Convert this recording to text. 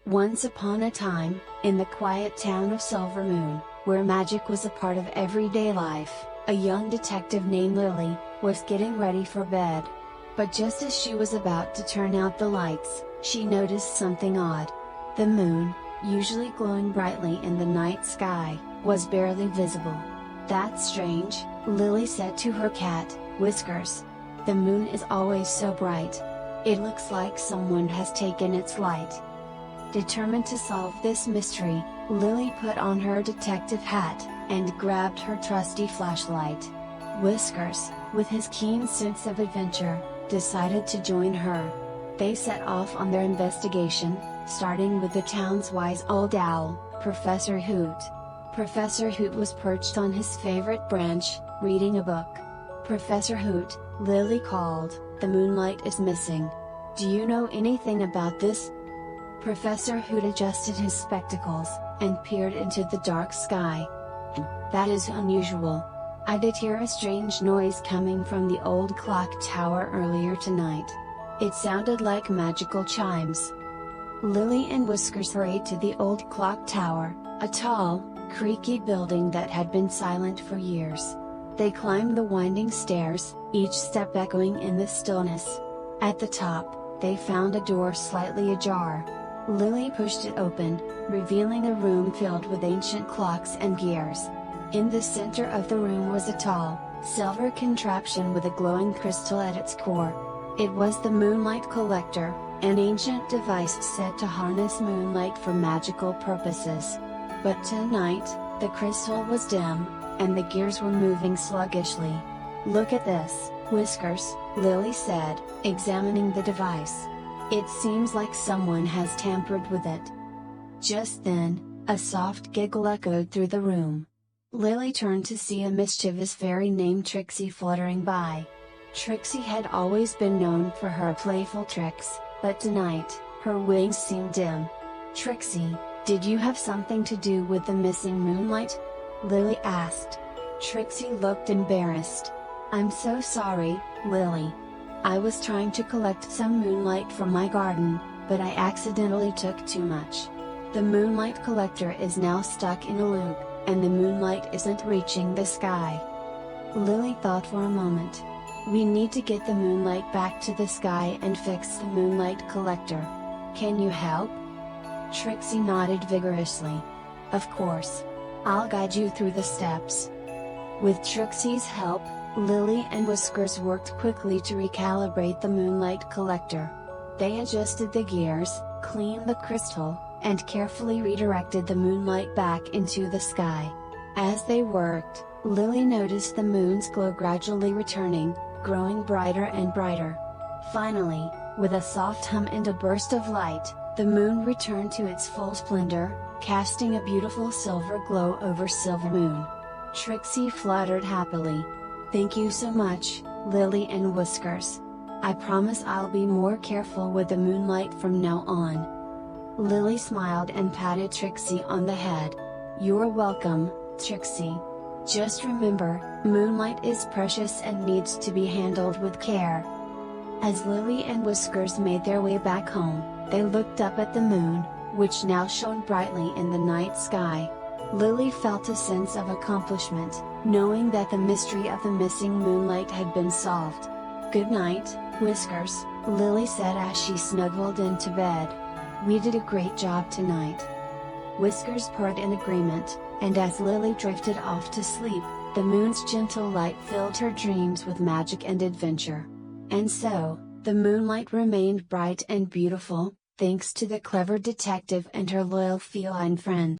Once upon a time, in the quiet town of Silvermoon, where magic was a part of everyday life, a young detective named Lily was getting ready for bed. But just as she was about to turn out the lights, she noticed something odd. The moon, usually glowing brightly in the night sky, was barely visible. "That's strange," Lily said to her cat, Whiskers. "The moon is always so bright. It looks like someone has taken its light." Determined to solve this mystery, Lily put on her detective hat, and grabbed her trusty flashlight. Whiskers, with his keen sense of adventure, decided to join her. They set off on their investigation, starting with the town's wise old owl, Professor Hoot. Professor Hoot was perched on his favorite branch, reading a book. "Professor Hoot," Lily called, "the moonlight is missing. Do you know anything about this?" Professor Hoot adjusted his spectacles, and peered into the dark sky. "That is unusual. I did hear a strange noise coming from the old clock tower earlier tonight. It sounded like magical chimes." Lily and Whiskers hurried to the old clock tower, a tall, creaky building that had been silent for years. They climbed the winding stairs, each step echoing in the stillness. At the top, they found a door slightly ajar. Lily pushed it open, revealing a room filled with ancient clocks and gears. In the center of the room was a tall, silver contraption with a glowing crystal at its core. It was the Moonlight Collector, an ancient device said to harness moonlight for magical purposes. But tonight, the crystal was dim, and the gears were moving sluggishly. "Look at this, Whiskers," Lily said, examining the device. "It seems like someone has tampered with it." Just then, a soft giggle echoed through the room. Lily turned to see a mischievous fairy named Trixie fluttering by. Trixie had always been known for her playful tricks, but tonight, her wings seemed dim. "Trixie, did you have something to do with the missing moonlight?" Lily asked. Trixie looked embarrassed. "I'm so sorry, Lily. I was trying to collect some moonlight from my garden, but I accidentally took too much. The Moonlight Collector is now stuck in a loop, and the moonlight isn't reaching the sky." Lily thought for a moment. "We need to get the moonlight back to the sky and fix the Moonlight Collector. Can you help?" Trixie nodded vigorously. "Of course. I'll guide you through the steps." With Trixie's help, Lily and Whiskers worked quickly to recalibrate the Moonlight Collector. They adjusted the gears, cleaned the crystal, and carefully redirected the moonlight back into the sky. As they worked, Lily noticed the moon's glow gradually returning, growing brighter and brighter. Finally, with a soft hum and a burst of light, the moon returned to its full splendor, casting a beautiful silver glow over Silvermoon. Trixie fluttered happily. "Thank you so much, Lily and Whiskers. I promise I'll be more careful with the moonlight from now on." Lily smiled and patted Trixie on the head. "You're welcome, Trixie. Just remember, moonlight is precious and needs to be handled with care." As Lily and Whiskers made their way back home, they looked up at the moon, which now shone brightly in the night sky. Lily felt a sense of accomplishment, knowing that the mystery of the missing moonlight had been solved. "Good night, Whiskers," Lily said as she snuggled into bed. "We did a great job tonight." Whiskers purred in agreement, and as Lily drifted off to sleep, the moon's gentle light filled her dreams with magic and adventure. And so, the moonlight remained bright and beautiful, thanks to the clever detective and her loyal feline friend.